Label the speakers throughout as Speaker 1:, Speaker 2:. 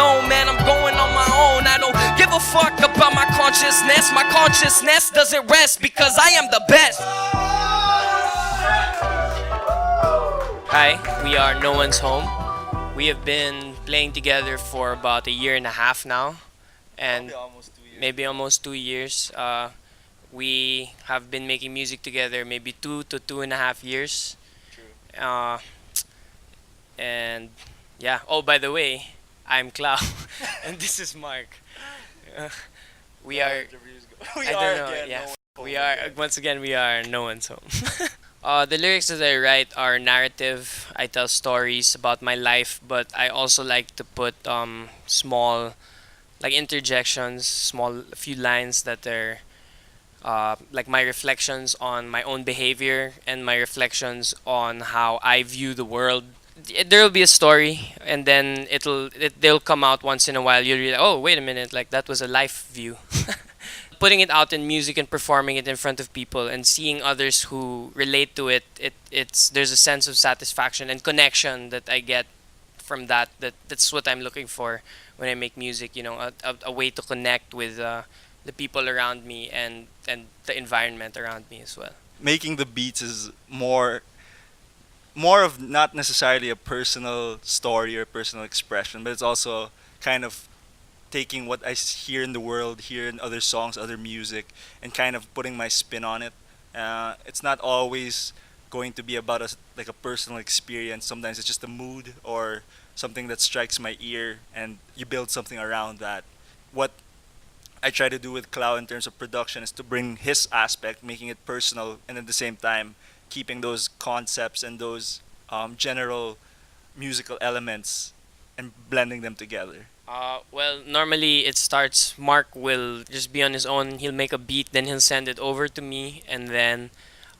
Speaker 1: know, man, I'm going on my own. I don't give a fuck about my consciousness. My consciousness doesn't rest because I am the best. Hi, we are No One's Home. We have been playing together for about a year and a half now, and maybe almost 2 years. We have been making music together maybe 2 to 2.5 years. Uh, and yeah. Oh, by the way, I'm Clau, and this is Mark. Uh, we are.
Speaker 2: We
Speaker 1: I
Speaker 2: are
Speaker 1: don't know.
Speaker 2: again.
Speaker 1: Yeah,
Speaker 2: No One's Home.
Speaker 1: we are. Once again, we are No One's Home. The lyrics that I write are narrative. I tell stories about my life, but I also like to put small, like interjections, small few lines that are like my reflections on my own behavior and my reflections on how I view the world. There will be a story, and then they'll come out once in a while. You'll realize, oh, wait a minute, like that was a life view. Putting it out in music and performing it in front of people and seeing others who relate to it, it's there's a sense of satisfaction and connection that I get from that. That's what I'm looking for when I make music. You know, a way to connect with the people around me and the environment around me as well.
Speaker 2: Making the beats is more of not necessarily a personal story or personal expression, but it's also kind of taking what I hear in the world, hear in other songs, other music, and kind of putting my spin on it. It's not always going to be about like a personal experience. Sometimes it's just a mood or something that strikes my ear, and you build something around that. What I try to do with Cloud in terms of production is to bring his aspect, making it personal, and at the same time keeping those concepts and those general musical elements and blending them together.
Speaker 1: Well, normally it starts. Mark will just be on his own. He'll make a beat, then he'll send it over to me, and then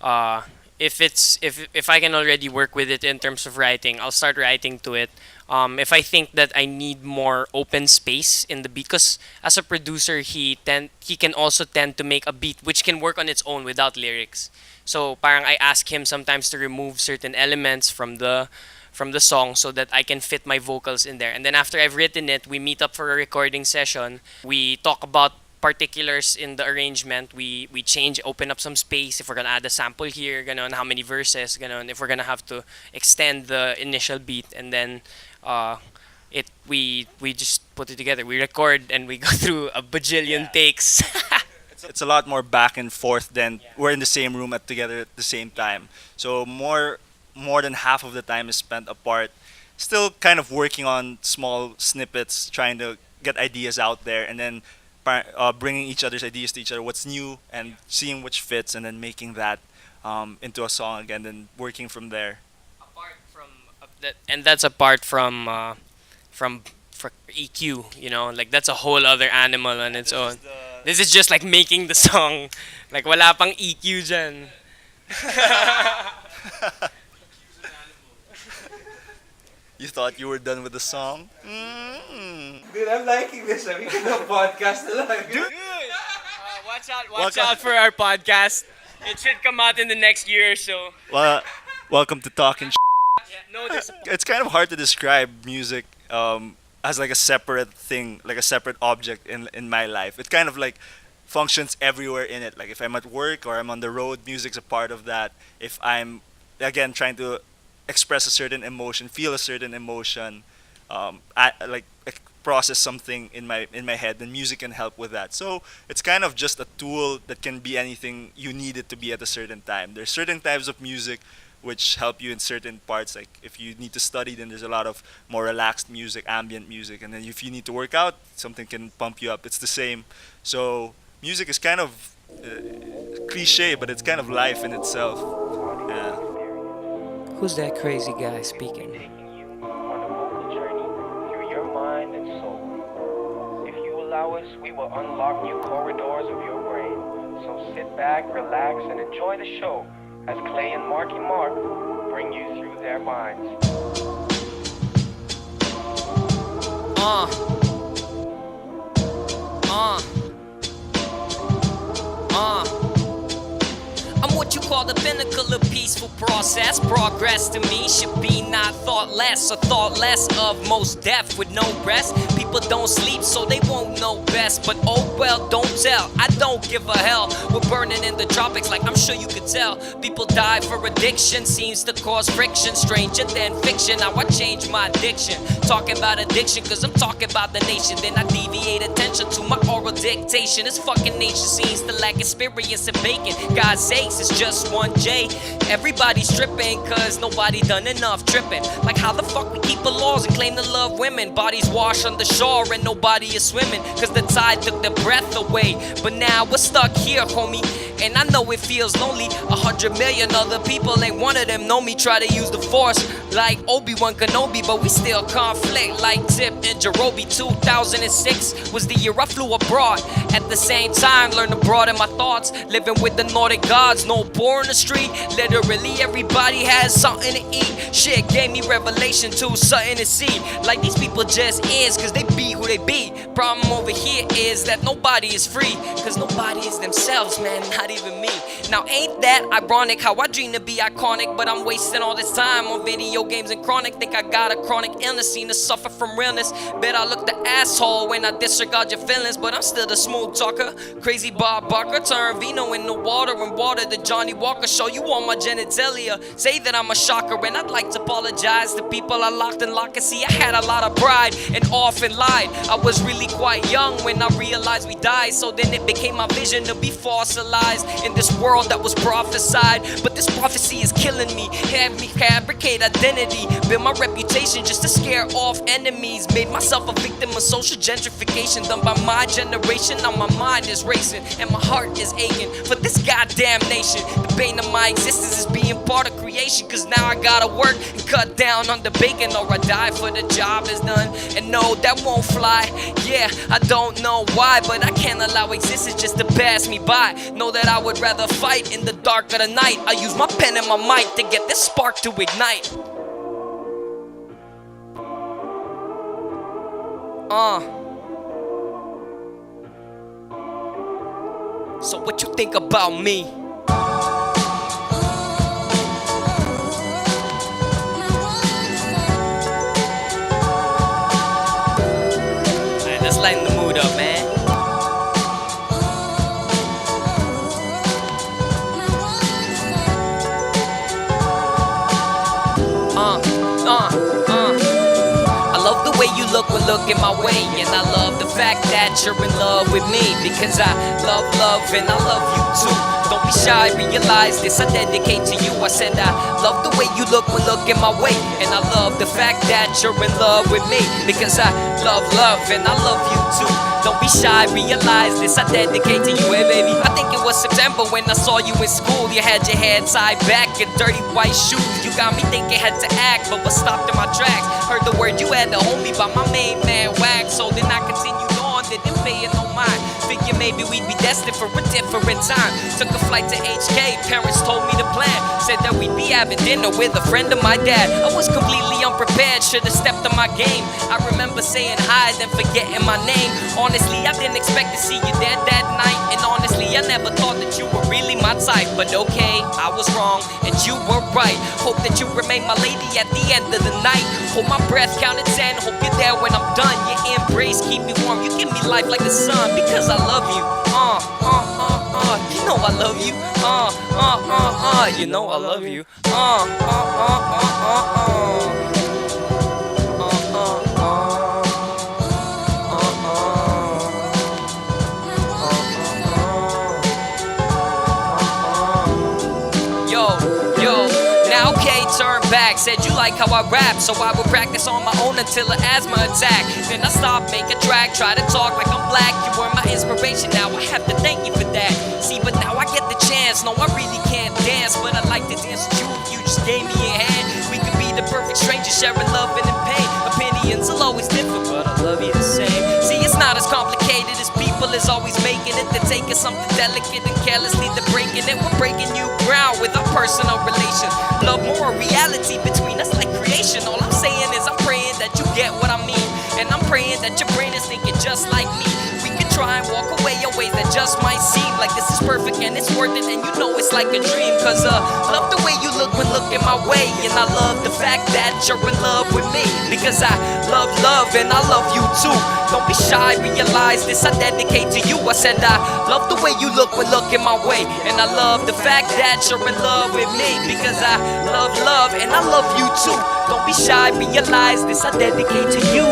Speaker 1: uh, if I can already work with it in terms of writing, I'll start writing to it. If I think that I need more open space in the beat, because as a producer, he can also tend to make a beat which can work on its own without lyrics. So parang I ask him sometimes to remove certain elements from the song so that I can fit my vocals in there. And then after I've written it, we meet up for a recording session. We talk about particulars in the arrangement. We change, open up some space if we're gonna add a sample here, ganon, how many verses, ganon, if we're gonna have to extend the initial beat, and then we just put it together. We record and we go through a bajillion takes.
Speaker 2: It's a lot more back and forth than we're in the same room together at the same time. So more than half of the time is spent apart, still kind of working on small snippets, trying to get ideas out there, and then bringing each other's ideas to each other, what's new, and seeing which fits, and then making that into a song again, then working from there.
Speaker 1: Apart from and that's apart from EQ, you know, like that's a whole other animal on its own. This is just like making the song, like wala pang EQ dyan.
Speaker 2: You thought you were done with the song? Mm.
Speaker 3: Dude, I'm liking this. We can do a podcast na lang.
Speaker 2: Dude.
Speaker 1: Watch out for our podcast. It should come out in the next year or so.
Speaker 2: Well, welcome to Talking.
Speaker 1: Yeah, no, this.
Speaker 2: It's kind of hard to describe music as like a separate thing, like a separate object in my life. It kind of like functions everywhere in it. Like if I'm at work or I'm on the road, music's a part of that. If I'm again trying to express a certain emotion, feel a certain emotion, like process something in my head, then music can help with that. So it's kind of just a tool that can be anything you need it to be at a certain time. There's certain types of music which help you in certain parts. Like if you need to study, then there's a lot of more relaxed music, ambient music, and then if you need to work out, something can pump you up. It's the same. So music is kind of cliche, but it's kind of life in itself. Yeah.
Speaker 1: Who's that crazy guy speaking?
Speaker 4: Taking you on a vocal journey through your mind and soul. If you allow us, we will unlock new corridors of your brain. So sit back, relax, and enjoy the show as Clay and Marky Mark bring you through their minds.
Speaker 1: Uh. I'm what you call the pinnacle of peaceful process. Progress to me should be not thoughtless or thoughtless of most death with no rest. People don't sleep so they won't know best, but oh well, don't tell, I don't give a hell. We're burning in the tropics like I'm sure you could tell. People die for addiction, seems to cause friction. Stranger than fiction, now I change my addiction. Talking about addiction cause I'm talking about the nation. Then I deviate attention to my oral dictation. This fucking nation seems to lack experience in bacon. God's sakes, it's just one J. Everybody's tripping cause nobody done enough tripping. Like how the fuck we keep the laws and claim to love women. Bodies wash on the shore and nobody is swimming cause the tide took the breath away. But now we're stuck here, homie, and I know it feels lonely. 100 million other people ain't one of them know me. Try to use the force like Obi-Wan Kenobi, but we still conflict like Tip and Jerobi. 2006 was the year I flew abroad. At the same time, learned to broaden my thoughts. Living with the Nordic gods, no poor in the street. Literally everybody has something to eat. Shit gave me revelation too, something to see. Like these people just is cause they be who they be. Problem over here is that nobody is free cause nobody is themselves, man, not even me. Now ain't that ironic how I dream to be iconic, but I'm wasting all this time on video games and chronic. Think I got a chronic illness, seen to suffer from realness. Bet I look the asshole when I disregard your feelings, but I'm still the smooth talker. Crazy Bob Barker, turn vino into water and water the Johnny Walker. Show you all my genitalia, say that I'm a shocker, and I'd like to apologize to people I locked in locker. See, I had a lot of pride and often lied. I was really quite young when I realized we died, so then it became my vision to be fossilized in this world that was prophesied. But this prophecy is killing me, had me fabricate identity, build my reputation just to scare off enemies. Made myself a victim of social gentrification done by my generation. Now my mind is racing and my heart is aching for this goddamn nation. The bane of my existence is being part of creation, cause now I gotta work and cut down on the bacon, or I die for the job is done. And no, that won't fly. Yeah, I don't know why, but I can't allow existence just to pass me by. Know that I would rather fight in the dark of the night. I use my pen and my mic to get this spark to ignite. So what you think about me? Man, let's lighten the mood up, man. I love the way you look when looking my way, and I love the fact that you're in love with me, because I love and I love you too. Don't be shy, realize this, I dedicate to you. I said I love the way you look when looking my way, and I love the fact that you're in love with me, because I love and I love you too. Don't be shy, realize this, I dedicate to you. Hey baby, I think it was September when I saw you in school. You had your hair tied back and dirty white shoes. You got me thinking had to act, but what stopped in my tracks? Heard the word you had to hold me by my main man Wax. So then I continued on, didn't pay it no mind. Figure maybe we'd be destined for a different time. Took a flight to HK, parents told me to plan. Said that we'd be having dinner with a friend of my dad. I was completely unprepared, should've stepped on my game. I remember saying hi, then forgetting my name. Honestly, I didn't expect to see you there that night. And honestly, I never thought that you were really my type. But okay, I was wrong, and you were right. Hope that you remain my lady at the end of the night. Hold my breath, count to 10, hope you're there when I'm done. Your embrace, keep me warm, you give me life like the sun. Because I love you, you know I love you, you know I love you, Turn back, said you like how I rap, so I would practice on my own until an asthma attack. Then I stopped, make a track, try to talk like I'm black. You were my inspiration, now I have to thank you for that. See, but now I get the chance, no I really can't dance, but I like to dance with you if you just gave me a hand. We could be the perfect strangers, sharing love and pain. Opinions will always differ, but I love you the same. See, it's not as complicated as people is always making it. They're taking something delicate and carelessly they're breaking it. We're breaking new ground with our personal relations. Love more reality between us like creation. All I'm saying is I'm praying that you get what I mean, and I'm praying that your brain is thinking just like me. We could try and walk away in ways that just might seem like this is perfect and it's worth it, and you know it's like a dream. Cause love the way you look when looking my way, and I love the fact that you're in love with me. Because I love and I love you too. Don't be shy, realize this I dedicate to you. I said I love the way you look when looking my way, and I love the fact that you're in love with me. Because I love and I love you too. Don't be shy, realize this I dedicate to you.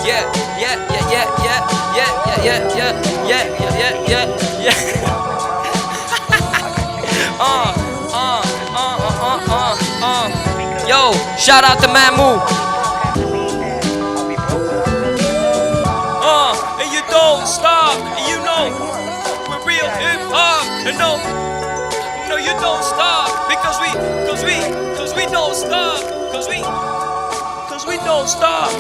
Speaker 1: Yeah, yeah, yeah, yeah, yeah, yeah, yeah, yeah, yeah, yeah, yeah, yeah, yeah, yeah. Yo, shout out to Mamu. And you don't stop, and you know we're real hip hop, and no, you don't stop, because we don't stop, cause we don't stop,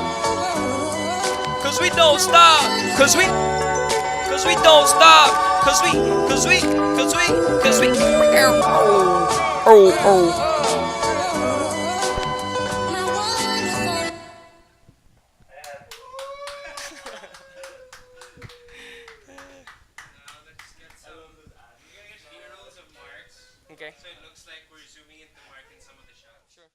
Speaker 1: cause we don't stop, cause we don't stop, cause we, oh. Okay. So it looks like we're zooming into Mark in some of the shots. Sure.